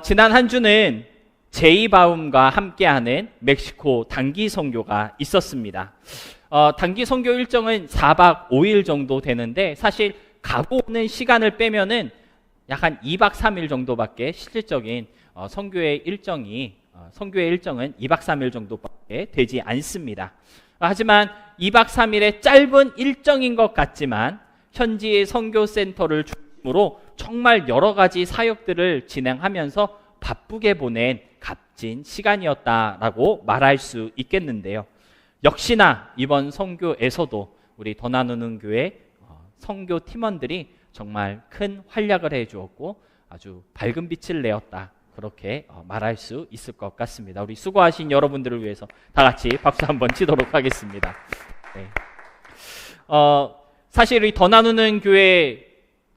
지난 한 주는 제이바움과 함께하는 멕시코 단기 선교가 있었습니다. 단기 선교 일정은 4박 5일 정도 되는데 사실 가고 오는 시간을 빼면은 약 한 2박 3일 정도밖에 실질적인 선교의 일정은 2박 3일 정도밖에 되지 않습니다. 하지만 2박 3일의 짧은 일정인 것 같지만 현지의 선교센터를 중심으로 정말 여러 가지 사역들을 진행하면서 바쁘게 보낸 값진 시간이었다라고 말할 수 있겠는데요. 역시나 이번 선교에서도 우리 더 나누는 교회 선교 팀원들이 정말 큰 활약을 해주었고 아주 밝은 빛을 내었다, 그렇게 말할 수 있을 것 같습니다. 우리 수고하신 여러분들을 위해서 다 같이 박수 한번 치도록 하겠습니다. 네. 사실 우리 더 나누는 교회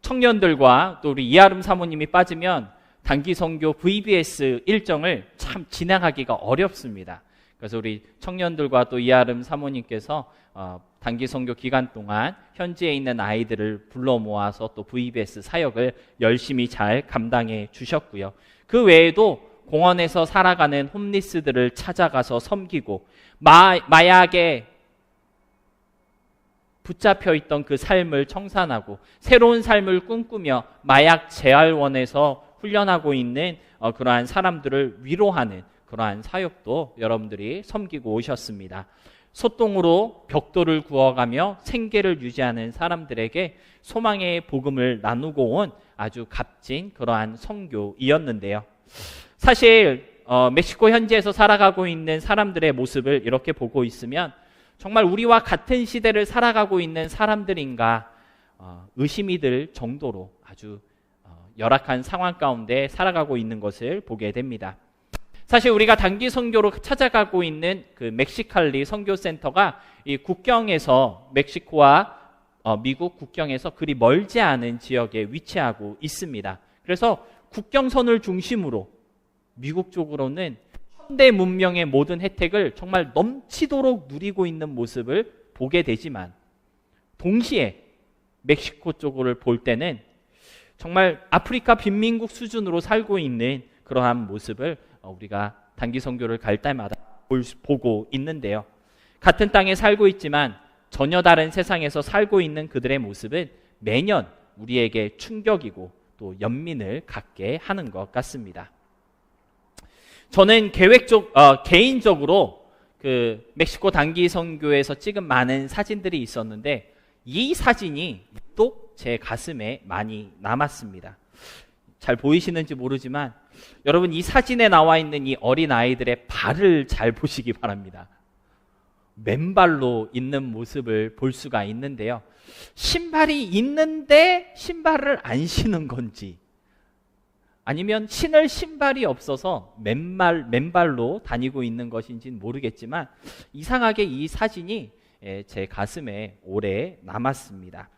청년들과 또 우리 이아름 사모님이 빠지면 단기 선교 VBS 일정을 참 진행하기가 어렵습니다. 그래서 우리 청년들과 또 이아름 사모님께서 단기 선교 기간 동안 현지에 있는 아이들을 불러 모아서 또 VBS 사역을 열심히 잘 감당해 주셨고요. 그 외에도 공원에서 살아가는 홈리스들을 찾아가서 섬기고 마약에 붙잡혀 있던 그 삶을 청산하고 새로운 삶을 꿈꾸며 마약 재활원에서 훈련하고 있는 그러한 사람들을 위로하는 그러한 사역도 여러분들이 섬기고 오셨습니다. 소똥으로 벽돌을 구워가며 생계를 유지하는 사람들에게 소망의 복음을 나누고 온 아주 값진 그러한 선교이었는데요. 사실 멕시코 현지에서 살아가고 있는 사람들의 모습을 이렇게 보고 있으면 정말 우리와 같은 시대를 살아가고 있는 사람들인가 의심이 들 정도로 아주 열악한 상황 가운데 살아가고 있는 것을 보게 됩니다. 사실 우리가 단기 선교로 찾아가고 있는 그 멕시칼리 선교센터가 이 국경에서 멕시코와 미국 국경에서 그리 멀지 않은 지역에 위치하고 있습니다. 그래서 국경선을 중심으로 미국 쪽으로는 현대 문명의 모든 혜택을 정말 넘치도록 누리고 있는 모습을 보게 되지만 동시에 멕시코 쪽을 볼 때는 정말 아프리카 빈민국 수준으로 살고 있는 그러한 모습을 우리가 단기 선교를 갈 때마다 보고 있는데요. 같은 땅에 살고 있지만 전혀 다른 세상에서 살고 있는 그들의 모습은 매년 우리에게 충격이고 또 연민을 갖게 하는 것 같습니다. 저는 개인적으로 그 멕시코 단기 선교에서 찍은 많은 사진들이 있었는데 이 사진이 또 제 가슴에 많이 남았습니다. 잘 보이시는지 모르지만 여러분, 이 사진에 나와 있는 이 어린 아이들의 발을 잘 보시기 바랍니다. 맨발로 있는 모습을 볼 수가 있는데요. 신발이 있는데 신발을 안 신은 건지 아니면 신을 신발이 없어서 맨발로 다니고 있는 것인지는 모르겠지만 이상하게 이 사진이 제 가슴에 오래 남았습니다.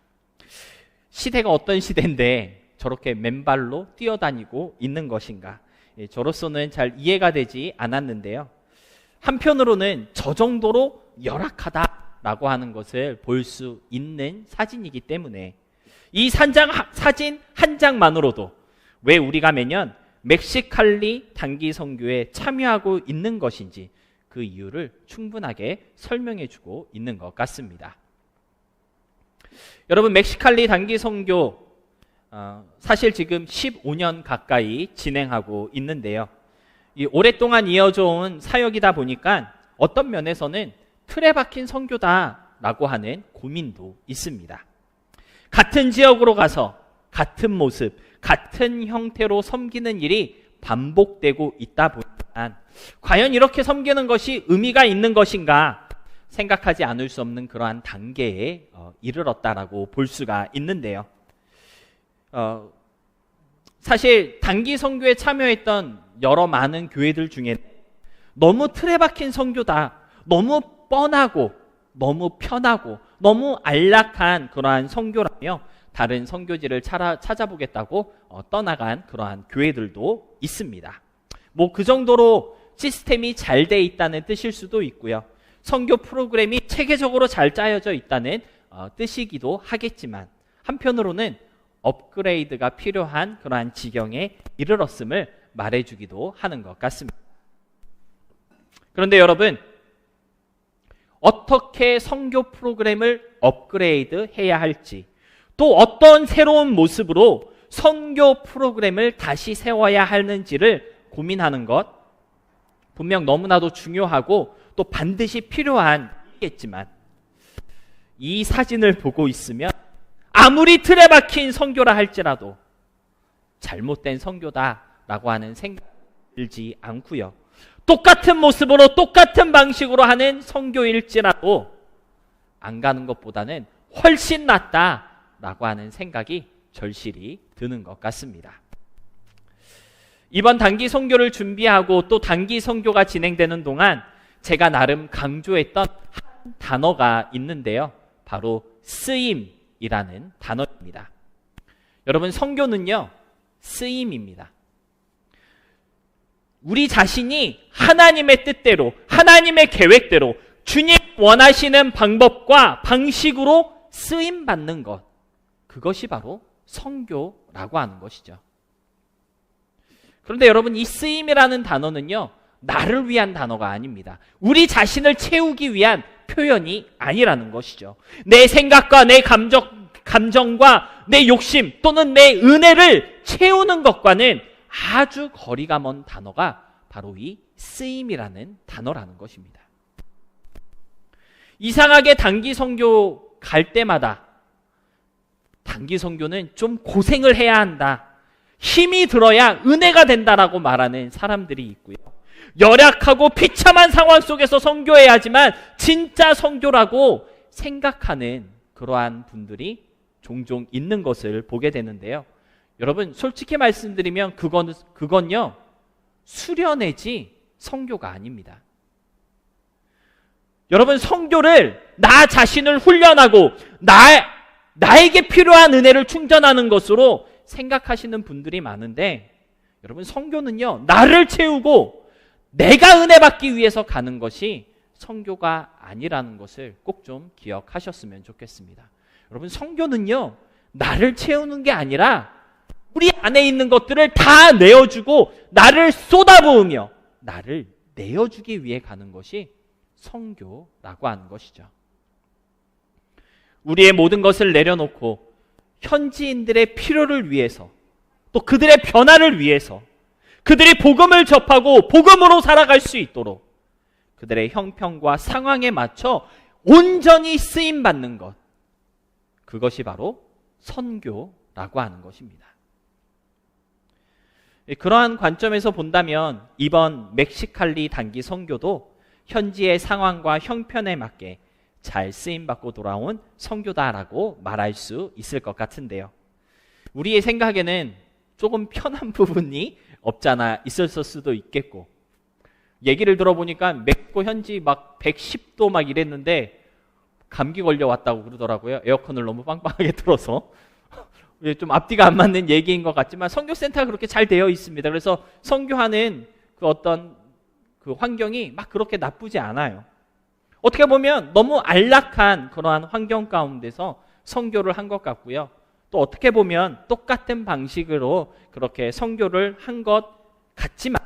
시대가 어떤 시대인데 저렇게 맨발로 뛰어다니고 있는 것인가? 저로서는 잘 이해가 되지 않았는데요. 한편으로는 저 정도로 열악하다라고 하는 것을 볼 수 있는 사진이기 때문에 이 사진 한 장만으로도 왜 우리가 매년 멕시칼리 단기 선교에 참여하고 있는 것인지 그 이유를 충분하게 설명해주고 있는 것 같습니다. 여러분, 멕시칼리 단기 선교 사실 지금 15년 가까이 진행하고 있는데요. 이 오랫동안 이어져 온 사역이다 보니까 어떤 면에서는 틀에 박힌 선교다라고 하는 고민도 있습니다. 같은 지역으로 가서 같은 모습, 같은 형태로 섬기는 일이 반복되고 있다 보니까 과연 이렇게 섬기는 것이 의미가 있는 것인가 생각하지 않을 수 없는 그러한 단계에 이르렀다라고 볼 수가 있는데요. 사실 단기 선교에 참여했던 여러 많은 교회들 중에 너무 틀에 박힌 선교다, 너무 뻔하고 너무 편하고 너무 안락한 그러한 선교라며 다른 선교지를 찾아보겠다고 떠나간 그러한 교회들도 있습니다. 뭐 그 정도로 시스템이 잘 돼 있다는 뜻일 수도 있고요. 선교 프로그램이 체계적으로 잘 짜여져 있다는 뜻이기도 하겠지만 한편으로는 업그레이드가 필요한 그러한 지경에 이르렀음을 말해주기도 하는 것 같습니다. 그런데 여러분, 어떻게 선교 프로그램을 업그레이드 해야 할지, 또 어떤 새로운 모습으로 선교 프로그램을 다시 세워야 하는지를 고민하는 것, 분명 너무나도 중요하고 또 반드시 필요한 일이겠지만, 이 사진을 보고 있으면 아무리 틀에 박힌 선교라 할지라도 잘못된 선교다라고 하는 생각이 들지 않고요. 똑같은 모습으로 똑같은 방식으로 하는 선교일지라도 안 가는 것보다는 훨씬 낫다라고 하는 생각이 절실히 드는 것 같습니다. 이번 단기 선교를 준비하고 또 단기 선교가 진행되는 동안 제가 나름 강조했던 한 단어가 있는데요. 바로 쓰임이라는 단어입니다. 여러분, 선교는요, 쓰임입니다. 우리 자신이 하나님의 뜻대로, 하나님의 계획대로 주님 원하시는 방법과 방식으로 쓰임받는 것, 그것이 바로 선교라고 하는 것이죠. 그런데 여러분, 이 쓰임이라는 단어는요, 나를 위한 단어가 아닙니다. 우리 자신을 채우기 위한 표현이 아니라는 것이죠. 내 생각과 내 감정과 내 욕심 또는 내 은혜를 채우는 것과는 아주 거리가 먼 단어가 바로 이 쓰임이라는 단어라는 것입니다. 이상하게 단기 선교 갈 때마다 단기 선교는 좀 고생을 해야 한다, 힘이 들어야 은혜가 된다라고 말하는 사람들이 있고요. 열악하고 비참한 상황 속에서 선교해야 하지만 진짜 선교라고 생각하는 그러한 분들이 종종 있는 것을 보게 되는데요. 여러분, 솔직히 말씀드리면 그건요, 수련회지 선교가 아닙니다. 여러분, 선교를 나 자신을 훈련하고 나에게 필요한 은혜를 충전하는 것으로 생각하시는 분들이 많은데, 여러분, 선교는요, 나를 채우고 내가 은혜 받기 위해서 가는 것이 선교가 아니라는 것을 꼭 좀 기억하셨으면 좋겠습니다. 여러분, 선교는요, 나를 채우는 게 아니라 우리 안에 있는 것들을 다 내어주고 나를 쏟아부으며 나를 내어주기 위해 가는 것이 선교라고 하는 것이죠. 우리의 모든 것을 내려놓고 현지인들의 필요를 위해서, 또 그들의 변화를 위해서, 그들이 복음을 접하고 복음으로 살아갈 수 있도록 그들의 형편과 상황에 맞춰 온전히 쓰임받는 것, 그것이 바로 선교라고 하는 것입니다. 그러한 관점에서 본다면 이번 멕시칼리 단기 선교도 현지의 상황과 형편에 맞게 잘 쓰임받고 돌아온 선교다라고 말할 수 있을 것 같은데요. 우리의 생각에는 조금 편한 부분이 없잖아 있었을 수도 있겠고, 얘기를 들어보니까 멕시코 현지 막 110도 막 이랬는데 감기 걸려왔다고 그러더라고요. 에어컨을 너무 빵빵하게 틀어서. 좀 앞뒤가 안 맞는 얘기인 것 같지만 선교센터가 그렇게 잘 되어 있습니다. 그래서 선교하는 그 어떤 그 환경이 막 그렇게 나쁘지 않아요. 어떻게 보면 너무 안락한 그러한 환경 가운데서 선교를 한 것 같고요. 또 어떻게 보면 똑같은 방식으로 그렇게 선교를 한 것 같지만,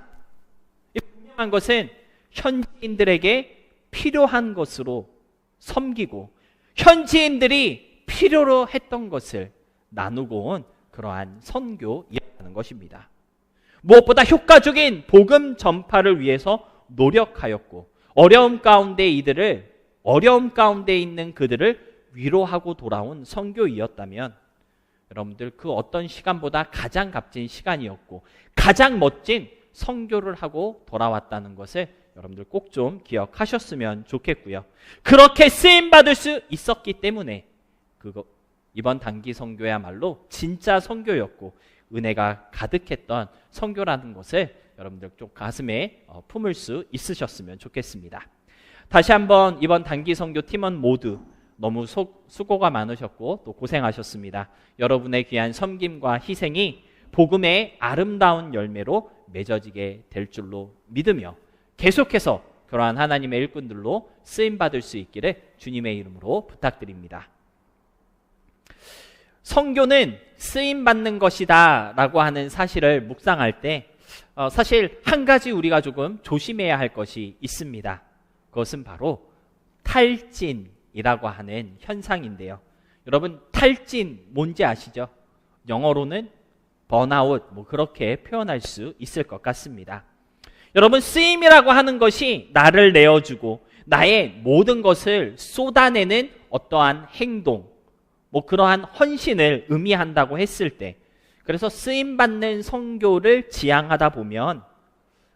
분명한 것은 현지인들에게 필요한 것으로 섬기고 현지인들이 필요로 했던 것을 나누고 온 그러한 선교이라는 것입니다. 무엇보다 효과적인 복음 전파를 위해서 노력하였고, 어려움 가운데 있는 그들을 위로하고 돌아온 선교이었다면, 여러분들 그 어떤 시간보다 가장 값진 시간이었고 가장 멋진 선교를 하고 돌아왔다는 것을 여러분들 꼭 좀 기억하셨으면 좋겠고요. 그렇게 쓰임받을 수 있었기 때문에 이번 단기 선교야말로 진짜 선교였고 은혜가 가득했던 선교라는 것을 여러분들 좀 가슴에 품을 수 있으셨으면 좋겠습니다. 다시 한번 이번 단기 선교 팀원 모두 너무 수고가 많으셨고 또 고생하셨습니다. 여러분의 귀한 섬김과 희생이 복음의 아름다운 열매로 맺어지게 될 줄로 믿으며 계속해서 그러한 하나님의 일꾼들로 쓰임받을 수 있기를 주님의 이름으로 부탁드립니다. 선교는 쓰임받는 것이다 라고 하는 사실을 묵상할 때 사실 한 가지 우리가 조금 조심해야 할 것이 있습니다. 그것은 바로 탈진이라고 하는 현상인데요. 여러분, 탈진 뭔지 아시죠? 영어로는 번아웃, 그렇게 표현할 수 있을 것 같습니다. 여러분, 쓰임이라고 하는 것이 나를 내어주고 나의 모든 것을 쏟아내는 어떠한 행동, 그러한 헌신을 의미한다고 했을 때, 그래서 쓰임받는 선교를 지향하다 보면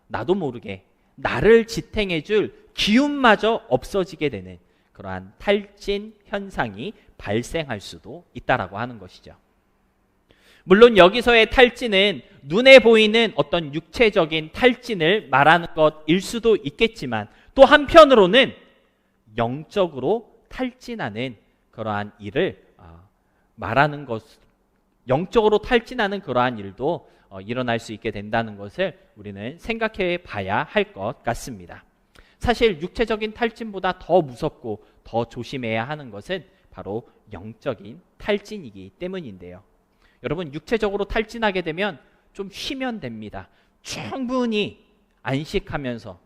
나도 모르게 나를 지탱해줄 기운마저 없어지게 되는 그러한 탈진 현상이 발생할 수도 있다라고 하는 것이죠. 물론 여기서의 탈진은 눈에 보이는 어떤 육체적인 탈진을 말하는 것일 수도 있겠지만, 또 한편으로는 영적으로 탈진하는 그러한 일을 말하는 것, 영적으로 탈진하는 그러한 일도 일어날 수 있게 된다는 것을 우리는 생각해 봐야 할 것 같습니다. 사실 육체적인 탈진보다 더 무섭고 더 조심해야 하는 것은 바로 영적인 탈진이기 때문인데요. 여러분, 육체적으로 탈진하게 되면 좀 쉬면 됩니다. 충분히 안식하면서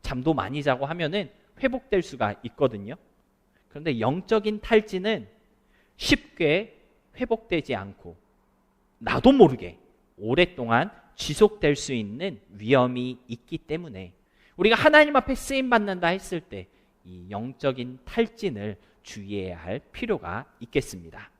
잠도 많이 자고 하면은 회복될 수가 있거든요. 그런데 영적인 탈진은 쉽게 회복되지 않고 나도 모르게 오랫동안 지속될 수 있는 위험이 있기 때문에 우리가 하나님 앞에 쓰임받는다 했을 때 이 영적인 탈진을 주의해야 할 필요가 있겠습니다.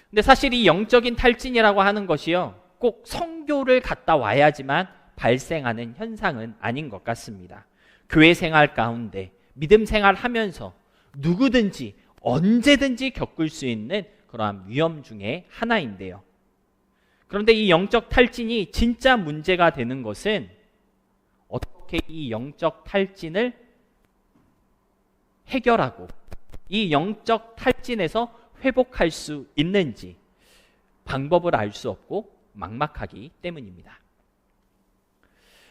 근데 사실 이 영적인 탈진이라고 하는 것이요, 꼭 선교를 갔다 와야지만 발생하는 현상은 아닌 것 같습니다. 교회 생활 가운데 믿음 생활하면서 누구든지 언제든지 겪을 수 있는 그러한 위험 중에 하나인데요. 그런데 이 영적 탈진이 진짜 문제가 되는 것은 어떻게 이 영적 탈진을 해결하고 이 영적 탈진에서 회복할 수 있는지 방법을 알 수 없고 막막하기 때문입니다.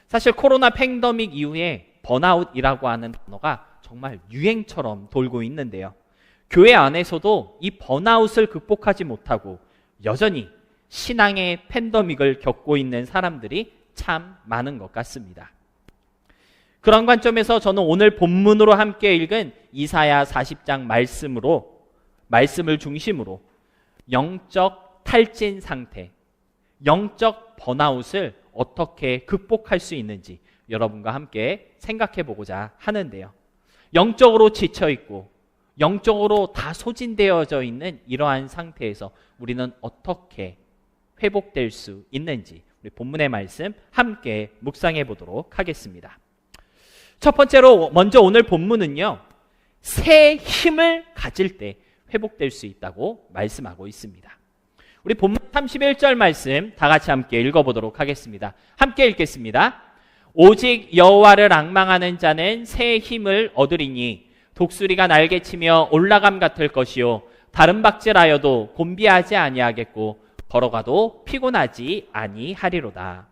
사실 코로나 팬데믹 이후에 번아웃이라고 하는 단어가 정말 유행처럼 돌고 있는데요. 교회 안에서도 이 번아웃을 극복하지 못하고 여전히 신앙의 팬데믹을 겪고 있는 사람들이 참 많은 것 같습니다. 그런 관점에서 저는 오늘 본문으로 함께 읽은 이사야 40장 말씀을 중심으로 영적 탈진 상태, 영적 번아웃을 어떻게 극복할 수 있는지 여러분과 함께 생각해 보고자 하는데요. 영적으로 지쳐있고 영적으로 다 소진되어져 있는 이러한 상태에서 우리는 어떻게 회복될 수 있는지 우리 본문의 말씀 함께 묵상해 보도록 하겠습니다. 첫 번째로 먼저 오늘 본문은요, 새 힘을 가질 때 회복될 수 있다고 말씀하고 있습니다. 우리 본문 31절 말씀 다 같이 함께 읽어보도록 하겠습니다. 함께 읽겠습니다. 오직 여호와를 앙망하는 자는 새 힘을 얻으리니 독수리가 날개치며 올라감 같을 것이요 다른 박질하여도 곤비하지 아니하겠고 걸어가도 피곤하지 아니하리로다.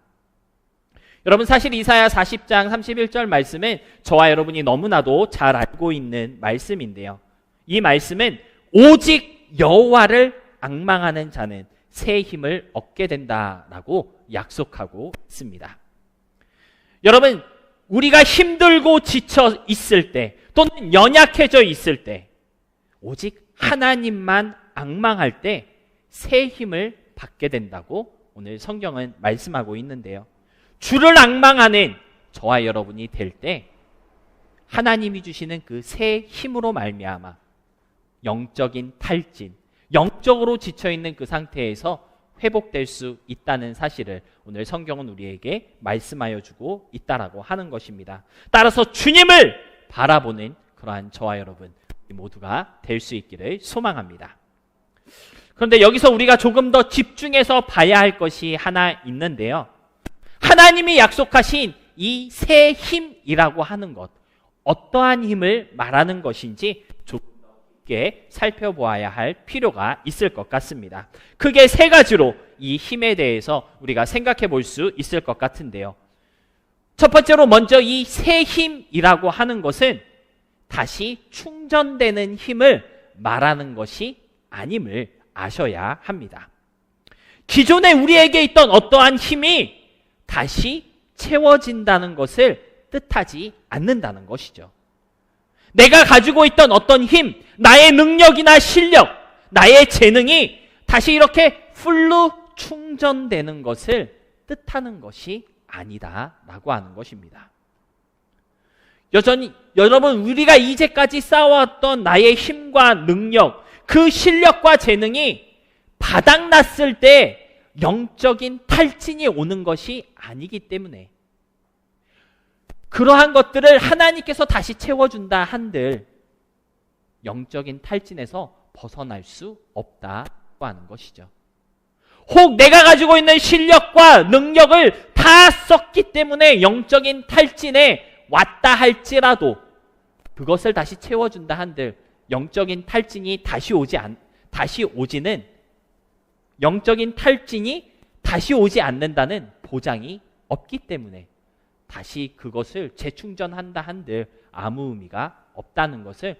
여러분, 사실 이사야 40장 31절 말씀은 저와 여러분이 너무나도 잘 알고 있는 말씀인데요. 이 말씀은 오직 여호와를 앙망하는 자는 새 힘을 얻게 된다라고 약속하고 있습니다. 여러분, 우리가 힘들고 지쳐 있을 때 또는 연약해져 있을 때 오직 하나님만 앙망할 때 새 힘을 받게 된다고 오늘 성경은 말씀하고 있는데요. 주를 앙망하는 저와 여러분이 될 때 하나님이 주시는 그 새 힘으로 말미암아 영적인 탈진, 영적으로 지쳐있는 그 상태에서 회복될 수 있다는 사실을 오늘 성경은 우리에게 말씀하여 주고 있다라고 하는 것입니다. 따라서 주님을 바라보는 그러한 저와 여러분 모두가 될 수 있기를 소망합니다. 그런데 여기서 우리가 조금 더 집중해서 봐야 할 것이 하나 있는데요. 하나님이 약속하신 이 새 힘이라고 하는 것, 어떠한 힘을 말하는 것인지 조금 더 깊게 살펴보아야 할 필요가 있을 것 같습니다. 크게 세 가지로 이 힘에 대해서 우리가 생각해 볼 수 있을 것 같은데요. 첫 번째로 먼저 이 새 힘이라고 하는 것은 다시 충전되는 힘을 말하는 것이 아님을 아셔야 합니다. 기존에 우리에게 있던 어떠한 힘이 다시 채워진다는 것을 뜻하지 않는다는 것이죠. 내가 가지고 있던 어떤 힘, 나의 능력이나 실력, 나의 재능이 다시 이렇게 풀로 충전되는 것을 뜻하는 것이 아니다라고 하는 것입니다. 여전히 여러분, 우리가 이제까지 쌓아왔던 나의 힘과 능력, 그 실력과 재능이 바닥났을 때 영적인 탈진이 오는 것이 아니기 때문에 그러한 것들을 하나님께서 다시 채워준다 한들 영적인 탈진에서 벗어날 수 없다고 하는 것이죠. 혹 내가 가지고 있는 실력과 능력을 다 썼기 때문에 영적인 탈진에 왔다 할지라도 그것을 다시 채워준다 한들 영적인 탈진이 영적인 탈진이 다시 오지 않는다는 보장이 없기 때문에 다시 그것을 재충전한다 한들 아무 의미가 없다는 것을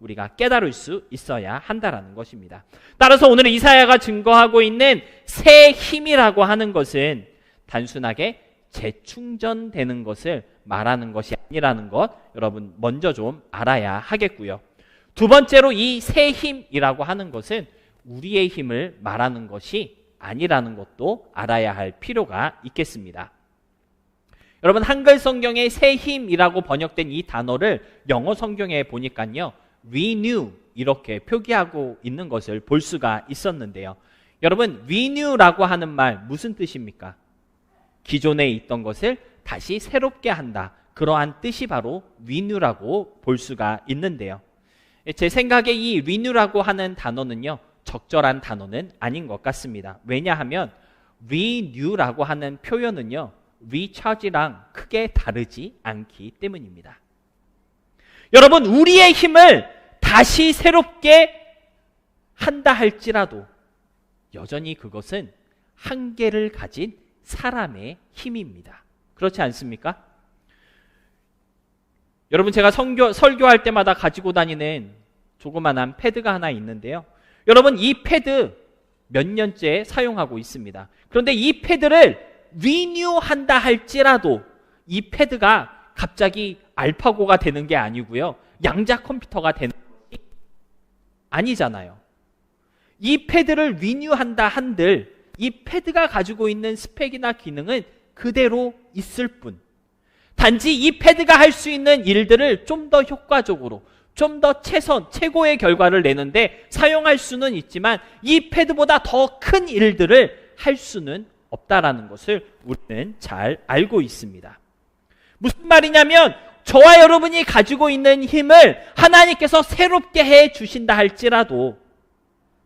우리가 깨달을 수 있어야 한다라는 것입니다. 따라서 오늘 이사야가 증거하고 있는 새 힘이라고 하는 것은 단순하게 재충전되는 것을 말하는 것이 아니라는 것, 여러분 먼저 좀 알아야 하겠고요. 두 번째로 이 새 힘이라고 하는 것은 우리의 힘을 말하는 것이 아니라는 것도 알아야 할 필요가 있겠습니다. 여러분, 한글 성경에 새 힘이라고 번역된 이 단어를 영어 성경에 보니까요, renew 이렇게 표기하고 있는 것을 볼 수가 있었는데요. 여러분, renew라고 하는 말 무슨 뜻입니까? 기존에 있던 것을 다시 새롭게 한다. 그러한 뜻이 바로 renew라고 볼 수가 있는데요. 제 생각에 이 renew라고 하는 단어는요, 적절한 단어는 아닌 것 같습니다. 왜냐하면 renew라고 하는 표현은요, recharge랑 크게 다르지 않기 때문입니다. 여러분, 우리의 힘을 다시 새롭게 한다 할지라도 여전히 그것은 한계를 가진 사람의 힘입니다. 그렇지 않습니까? 여러분, 제가 설교할 때마다 가지고 다니는 조그만한 패드가 하나 있는데요. 여러분, 이 패드 몇 년째 사용하고 있습니다. 그런데 이 패드를 리뉴한다 할지라도 이 패드가 갑자기 알파고가 되는 게 아니고요, 양자 컴퓨터가 되는 것이 아니잖아요. 이 패드를 리뉴한다 한들 이 패드가 가지고 있는 스펙이나 기능은 그대로 있을 뿐, 단지 이 패드가 할 수 있는 일들을 좀 더 효과적으로, 좀 더 최고의 결과를 내는데 사용할 수는 있지만 이 패드보다 더 큰 일들을 할 수는 없다라는 것을 우리는 잘 알고 있습니다. 무슨 말이냐면, 저와 여러분이 가지고 있는 힘을 하나님께서 새롭게 해 주신다 할지라도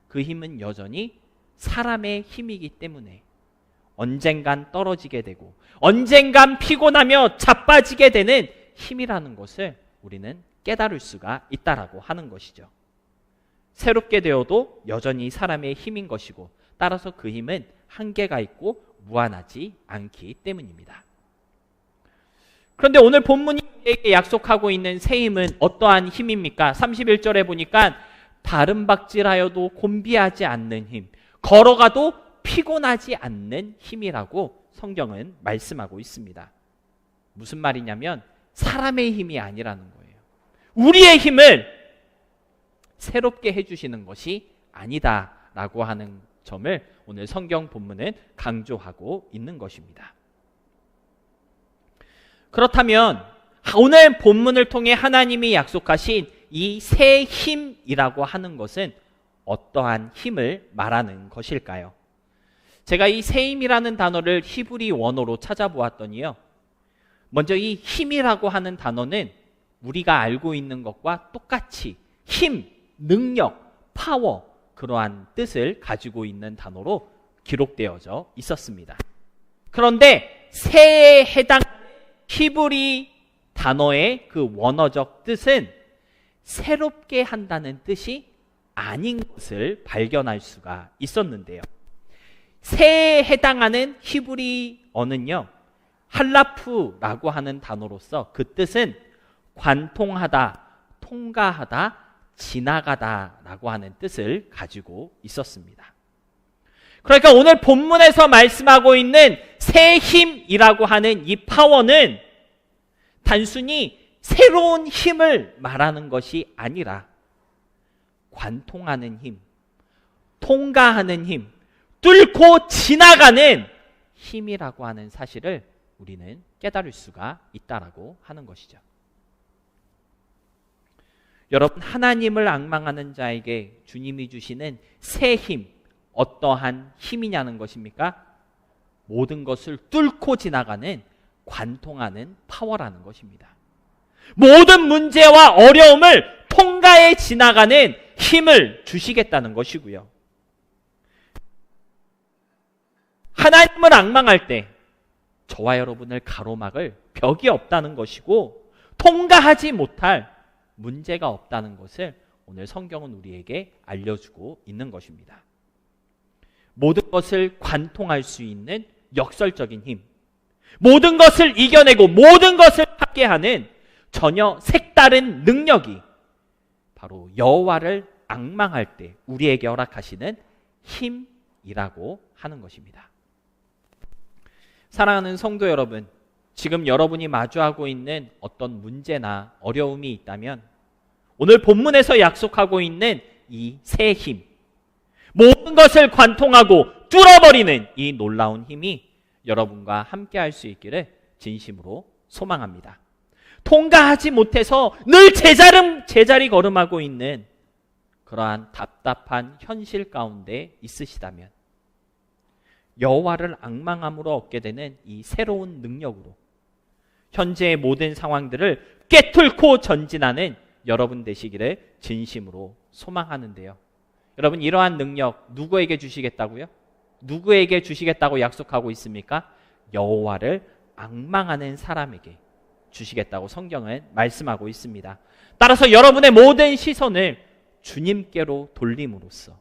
그 힘은 여전히 사람의 힘이기 때문에 언젠간 떨어지게 되고 언젠간 피곤하며 자빠지게 되는 힘이라는 것을 우리는 깨달을 수가 있다라고 하는 것이죠. 새롭게 되어도 여전히 사람의 힘인 것이고, 따라서 그 힘은 한계가 있고 무한하지 않기 때문입니다. 그런데 오늘 본문이 우리에게 약속하고 있는 새 힘은 어떠한 힘입니까? 31절에 보니까 다름박질하여도 곤비하지 않는 힘, 걸어가도 피곤하지 않는 힘이라고 성경은 말씀하고 있습니다. 무슨 말이냐면 사람의 힘이 아니라는 거예요. 우리의 힘을 새롭게 해주시는 것이 아니다라고 하는 점을 오늘 성경 본문은 강조하고 있는 것입니다. 그렇다면 오늘 본문을 통해 하나님이 약속하신 이 새 힘이라고 하는 것은 어떠한 힘을 말하는 것일까요? 제가 이 새 힘이라는 단어를 히브리 원어로 찾아보았더니요, 먼저 이 힘이라고 하는 단어는 우리가 알고 있는 것과 똑같이 힘, 능력, 파워, 그러한 뜻을 가지고 있는 단어로 기록되어져 있었습니다. 그런데 새에 해당하는 히브리 단어의 그 원어적 뜻은 새롭게 한다는 뜻이 아닌 것을 발견할 수가 있었는데요. 새에 해당하는 히브리어는요, 할라프라고 하는 단어로서 그 뜻은 관통하다, 통과하다, 지나가다라고 하는 뜻을 가지고 있었습니다. 그러니까 오늘 본문에서 말씀하고 있는 새 힘이라고 하는 이 파워는 단순히 새로운 힘을 말하는 것이 아니라 관통하는 힘, 통과하는 힘, 뚫고 지나가는 힘이라고 하는 사실을 우리는 깨달을 수가 있다라고 하는 것이죠. 여러분, 하나님을 앙망하는 자에게 주님이 주시는 새 힘, 어떠한 힘이냐는 것입니까? 모든 것을 뚫고 지나가는 관통하는 파워라는 것입니다. 모든 문제와 어려움을 통과해 지나가는 힘을 주시겠다는 것이고요. 하나님을 앙망할 때 저와 여러분을 가로막을 벽이 없다는 것이고 통과하지 못할 문제가 없다는 것을 오늘 성경은 우리에게 알려주고 있는 것입니다. 모든 것을 관통할 수 있는 역설적인 힘, 모든 것을 이겨내고 모든 것을 하게 하는 전혀 색다른 능력이 바로 여호와를 앙망할 때 우리에게 허락하시는 힘이라고 하는 것입니다. 사랑하는 성도 여러분, 지금 여러분이 마주하고 있는 어떤 문제나 어려움이 있다면 오늘 본문에서 약속하고 있는 이 새 힘, 모든 것을 관통하고 뚫어버리는 이 놀라운 힘이 여러분과 함께 할 수 있기를 진심으로 소망합니다. 통과하지 못해서 늘 제자리 걸음하고 있는 그러한 답답한 현실 가운데 있으시다면 여호와를 앙망함으로 얻게 되는 이 새로운 능력으로 현재의 모든 상황들을 꿰뚫고 전진하는 여러분 되시기를 진심으로 소망하는데요. 여러분, 이러한 능력 누구에게 주시겠다고요? 누구에게 주시겠다고 약속하고 있습니까? 여호와를 앙망하는 사람에게 주시겠다고 성경은 말씀하고 있습니다. 따라서 여러분의 모든 시선을 주님께로 돌림으로써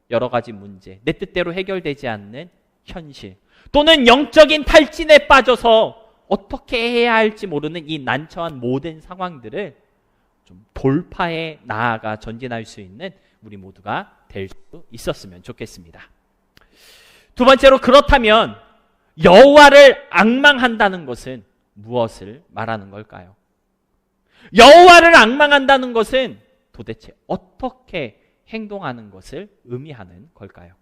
여러 가지 문제, 내 뜻대로 해결되지 않는 현실, 또는 영적인 탈진에 빠져서 어떻게 해야 할지 모르는 이 난처한 모든 상황들을 좀 돌파해 나아가 전진할 수 있는 우리 모두가 될 수 있었으면 좋겠습니다. 두 번째로, 그렇다면 여호와를 앙망한다는 것은 무엇을 말하는 걸까요? 여호와를 앙망한다는 것은 도대체 어떻게 행동하는 것을 의미하는 걸까요?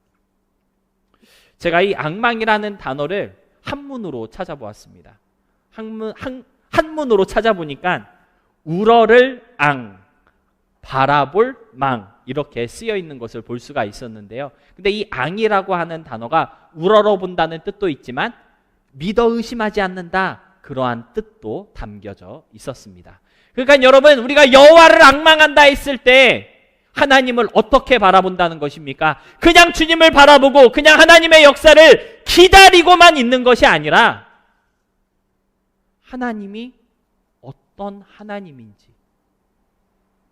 제가 이 앙망이라는 단어를 한문으로 찾아보았습니다. 한문으로 찾아보니까 우러를 앙, 바라볼 망 이렇게 쓰여 있는 것을 볼 수가 있었는데요. 근데 이 앙이라고 하는 단어가 우러러 본다는 뜻도 있지만 믿어 의심하지 않는다, 그러한 뜻도 담겨져 있었습니다. 그러니까 여러분, 우리가 여호와를 앙망한다 했을 때 하나님을 어떻게 바라본다는 것입니까? 그냥 주님을 바라보고 그냥 하나님의 역사를 기다리고만 있는 것이 아니라 하나님이 어떤 하나님인지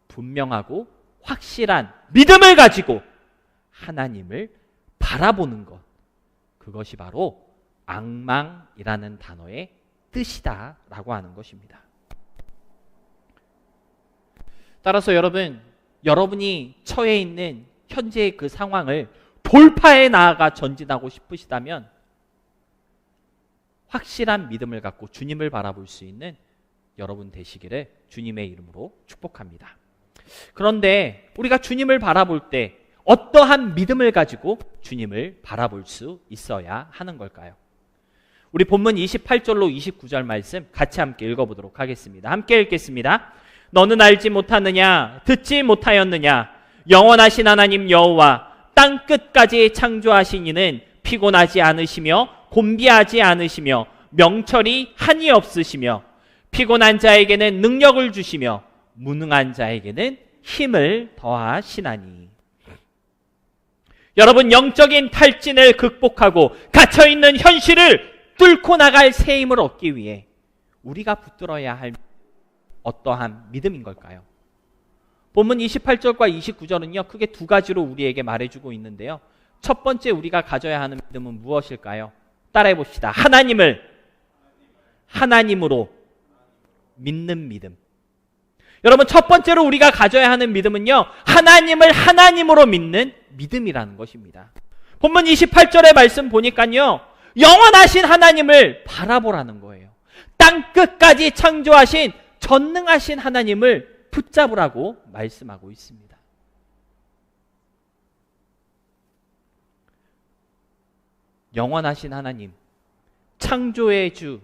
분명하고 확실한 믿음을 가지고 하나님을 바라보는 것, 그것이 바로 앙망이라는 단어의 뜻이다라고 하는 것입니다. 따라서 여러분이 처해 있는 현재의 그 상황을 돌파해 나아가 전진하고 싶으시다면 확실한 믿음을 갖고 주님을 바라볼 수 있는 여러분 되시기를 주님의 이름으로 축복합니다. 그런데 우리가 주님을 바라볼 때 어떠한 믿음을 가지고 주님을 바라볼 수 있어야 하는 걸까요? 우리 본문 28절로 29절 말씀 같이 함께 읽어보도록 하겠습니다. 함께 읽겠습니다. 너는 알지 못하느냐? 듣지 못하였느냐? 영원하신 하나님 여호와 땅 끝까지 창조하신 이는 피곤하지 않으시며 곤비하지 않으시며 명철이 한이 없으시며 피곤한 자에게는 능력을 주시며 무능한 자에게는 힘을 더하시나니. 여러분, 영적인 탈진을 극복하고 갇혀있는 현실을 뚫고 나갈 새 힘을 얻기 위해 우리가 붙들어야 할 어떠한 믿음인 걸까요? 본문 28절과 29절은요, 크게 두 가지로 우리에게 말해주고 있는데요. 첫 번째 우리가 가져야 하는 믿음은 무엇일까요? 따라해 봅시다. 하나님을 하나님으로 믿는 믿음. 여러분, 첫 번째로 우리가 가져야 하는 믿음은요, 하나님을 하나님으로 믿는 믿음이라는 것입니다. 본문 28절의 말씀 보니까요, 영원하신 하나님을 바라보라는 거예요. 땅 끝까지 창조하신 전능하신 하나님을 붙잡으라고 말씀하고 있습니다. 영원하신 하나님, 창조의 주,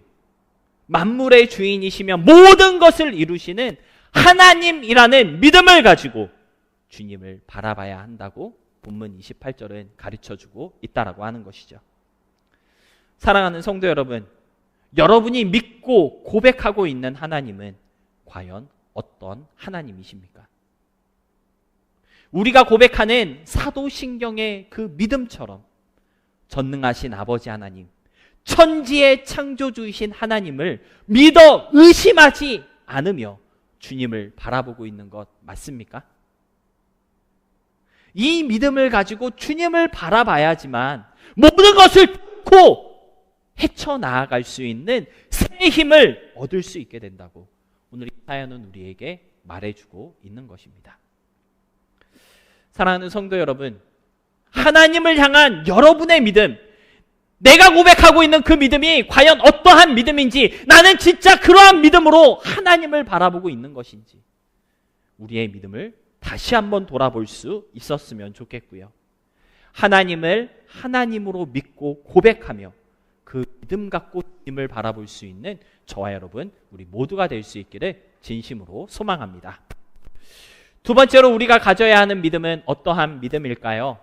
만물의 주인이시며 모든 것을 이루시는 하나님이라는 믿음을 가지고 주님을 바라봐야 한다고 본문 28절은 가르쳐주고 있다라고 하는 것이죠. 사랑하는 성도 여러분, 여러분이 믿고 고백하고 있는 하나님은 과연 어떤 하나님이십니까? 우리가 고백하는 사도신경의 그 믿음처럼 전능하신 아버지 하나님, 천지의 창조주이신 하나님을 믿어 의심하지 않으며 주님을 바라보고 있는 것 맞습니까? 이 믿음을 가지고 주님을 바라봐야지만 모든 것을 뚫고 헤쳐나아갈 수 있는 새 힘을 얻을 수 있게 된다고 오늘 이 사연은 우리에게 말해주고 있는 것입니다. 사랑하는 성도 여러분, 하나님을 향한 여러분의 믿음, 내가 고백하고 있는 그 믿음이 과연 어떠한 믿음인지, 나는 진짜 그러한 믿음으로 하나님을 바라보고 있는 것인지, 우리의 믿음을 다시 한번 돌아볼 수 있었으면 좋겠고요. 하나님을 하나님으로 믿고 고백하며 그 믿음 갖고 주님을 바라볼 수 있는 저와 여러분, 우리 모두가 될 수 있기를 진심으로 소망합니다. 두 번째로 우리가 가져야 하는 믿음은 어떠한 믿음일까요?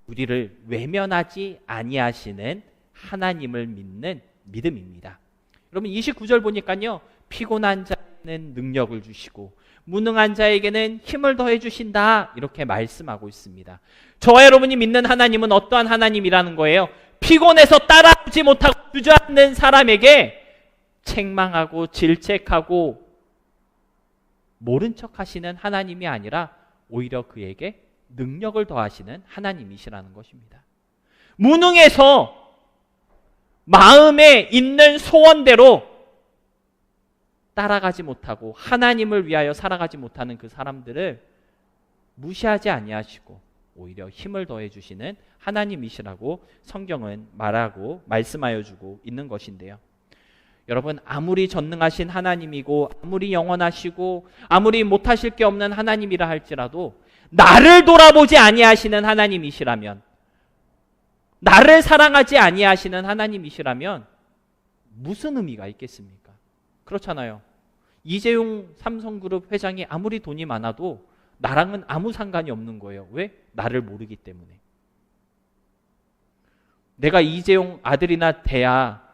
우리를 외면하지 아니하시는 하나님을 믿는 믿음입니다. 여러분 29절 보니까요, 피곤한 자에게는 능력을 주시고 무능한 자에게는 힘을 더해 주신다, 이렇게 말씀하고 있습니다. 저와 여러분이 믿는 하나님은 어떠한 하나님이라는 거예요? 피곤해서 따라오지 못하고 주저앉는 사람에게 책망하고 질책하고 모른 척 하시는 하나님이 아니라 오히려 그에게 능력을 더하시는 하나님이시라는 것입니다. 무능해서 마음에 있는 소원대로 따라가지 못하고 하나님을 위하여 살아가지 못하는 그 사람들을 무시하지 아니하시고 오히려 힘을 더해 주시는 하나님이시라고 성경은 말씀하여 주고 있는 것인데요. 여러분, 아무리 전능하신 하나님이고 아무리 영원하시고 아무리 못하실 게 없는 하나님이라 할지라도 나를 돌아보지 아니하시는 하나님이시라면, 나를 사랑하지 아니하시는 하나님이시라면 무슨 의미가 있겠습니까? 그렇잖아요. 이재용 삼성그룹 회장이 아무리 돈이 많아도 나랑은 아무 상관이 없는 거예요. 왜? 나를 모르기 때문에. 내가 이재용 아들이나 돼야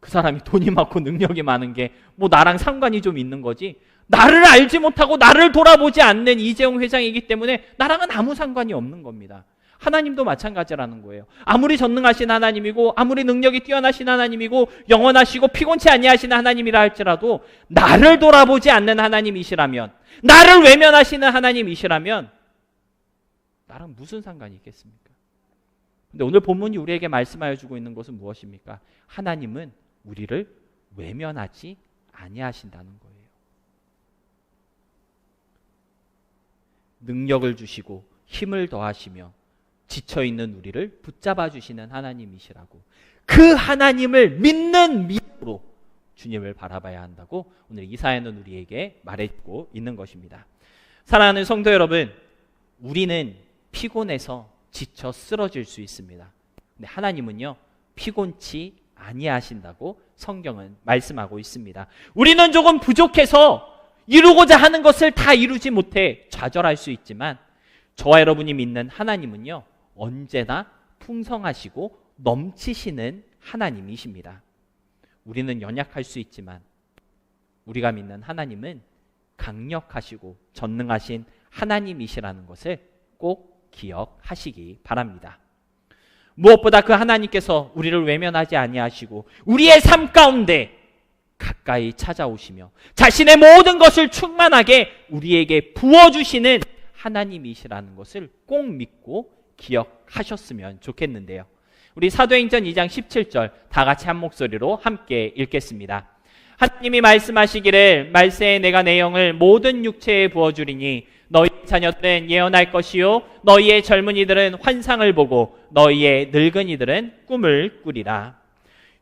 그 사람이 돈이 많고 능력이 많은 게 뭐 나랑 상관이 좀 있는 거지, 나를 알지 못하고 나를 돌아보지 않는 이재용 회장이기 때문에 나랑은 아무 상관이 없는 겁니다. 하나님도 마찬가지라는 거예요. 아무리 전능하신 하나님이고 아무리 능력이 뛰어나신 하나님이고 영원하시고 피곤치 아니하시는 하나님이라 할지라도 나를 돌아보지 않는 하나님이시라면, 나를 외면하시는 하나님이시라면 나랑 무슨 상관이 있겠습니까? 근데 오늘 본문이 우리에게 말씀하여 주고 있는 것은 무엇입니까? 하나님은 우리를 외면하지 아니하신다는 거예요. 능력을 주시고 힘을 더하시며 지쳐있는 우리를 붙잡아 주시는 하나님이시라고, 그 하나님을 믿는 믿음으로 주님을 바라봐야 한다고 오늘 이 사연은 우리에게 말해주고 있는 것입니다. 사랑하는 성도 여러분, 우리는 피곤해서 지쳐 쓰러질 수 있습니다. 근데 하나님은요, 피곤치 아니하신다고 성경은 말씀하고 있습니다. 우리는 조금 부족해서 이루고자 하는 것을 다 이루지 못해 좌절할 수 있지만 저와 여러분이 믿는 하나님은요, 언제나 풍성하시고 넘치시는 하나님이십니다. 우리는 연약할 수 있지만 우리가 믿는 하나님은 강력하시고 전능하신 하나님이시라는 것을 꼭 기억하시기 바랍니다. 무엇보다 그 하나님께서 우리를 외면하지 아니하시고 우리의 삶 가운데 가까이 찾아오시며 자신의 모든 것을 충만하게 우리에게 부어주시는 하나님이시라는 것을 꼭 믿고 기억하셨으면 좋겠는데요. 우리 사도행전 2장 17절 다 같이 한 목소리로 함께 읽겠습니다. 하나님이 말씀하시기를 말세에 내가 내 영을 모든 육체에 부어주리니 너희 자녀들은 예언할 것이요 너희의 젊은이들은 환상을 보고 너희의 늙은이들은 꿈을 꾸리라.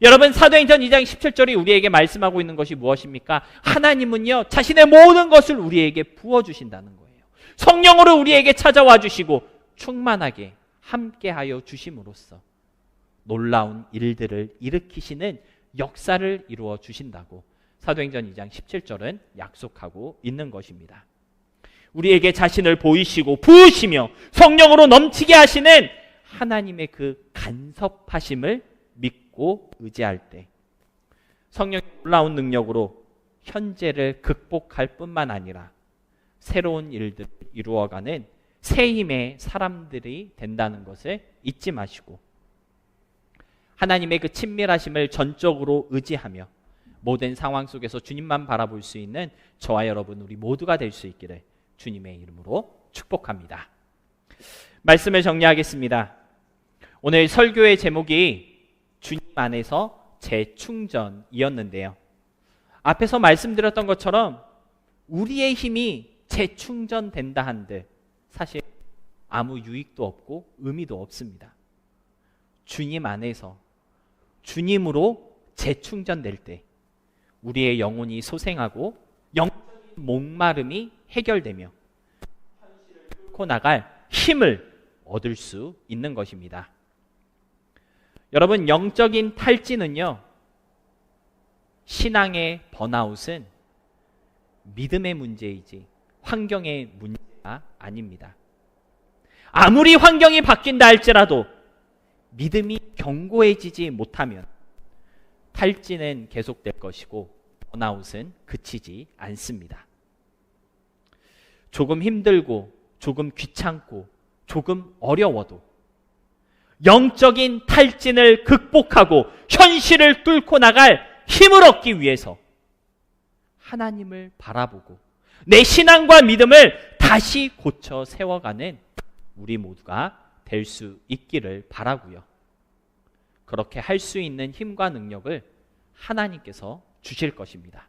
여러분, 사도행전 2장 17절이 우리에게 말씀하고 있는 것이 무엇입니까? 하나님은요 자신의 모든 것을 우리에게 부어주신다는 거예요. 성령으로 우리에게 찾아와 주시고 충만하게 함께하여 주심으로써 놀라운 일들을 일으키시는 역사를 이루어 주신다고 사도행전 2장 17절은 약속하고 있는 것입니다. 우리에게 자신을 보이시고 부으시며 성령으로 넘치게 하시는 하나님의 그 간섭하심을 믿고 의지할 때 성령의 놀라운 능력으로 현재를 극복할 뿐만 아니라 새로운 일들을 이루어가는 새 힘의 사람들이 된다는 것을 잊지 마시고 하나님의 그 친밀하심을 전적으로 의지하며 모든 상황 속에서 주님만 바라볼 수 있는 저와 여러분 우리 모두가 될 수 있기를 주님의 이름으로 축복합니다. 말씀을 정리하겠습니다. 오늘 설교의 제목이 주님 안에서 재충전이었는데요. 앞에서 말씀드렸던 것처럼 우리의 힘이 재충전된다 한들 사실 아무 유익도 없고 의미도 없습니다. 주님 안에서 주님으로 재충전될 때 우리의 영혼이 소생하고 영적인 목마름이 해결되며 현실을 뚫고 나갈 힘을 얻을 수 있는 것입니다. 여러분, 영적인 탈진은요, 신앙의 번아웃은 믿음의 문제이지 환경의 문제가 아닙니다. 아무리 환경이 바뀐다 할지라도 믿음이 견고해지지 못하면 탈진은 계속될 것이고 번아웃은 그치지 않습니다. 조금 힘들고 조금 귀찮고 조금 어려워도 영적인 탈진을 극복하고 현실을 뚫고 나갈 힘을 얻기 위해서 하나님을 바라보고 내 신앙과 믿음을 다시 고쳐 세워가는 우리 모두가 될 수 있기를 바라고요. 그렇게 할 수 있는 힘과 능력을 하나님께서 주실 것입니다.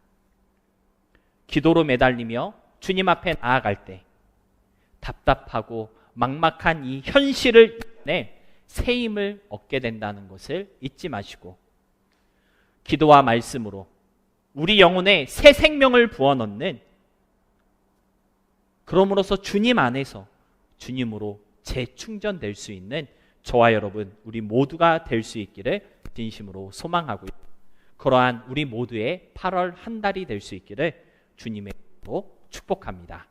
기도로 매달리며 주님 앞에 나아갈 때 답답하고 막막한 이 현실을 이겨내 새 힘을 얻게 된다는 것을 잊지 마시고 기도와 말씀으로 우리 영혼에 새 생명을 부어넣는 그러므로서 주님 안에서 주님으로 재충전될 수 있는 저와 여러분 우리 모두가 될 수 있기를 진심으로 소망하고요. 그러한 우리 모두의 8월 한 달이 될 수 있기를 주님의 이름으로 축복합니다.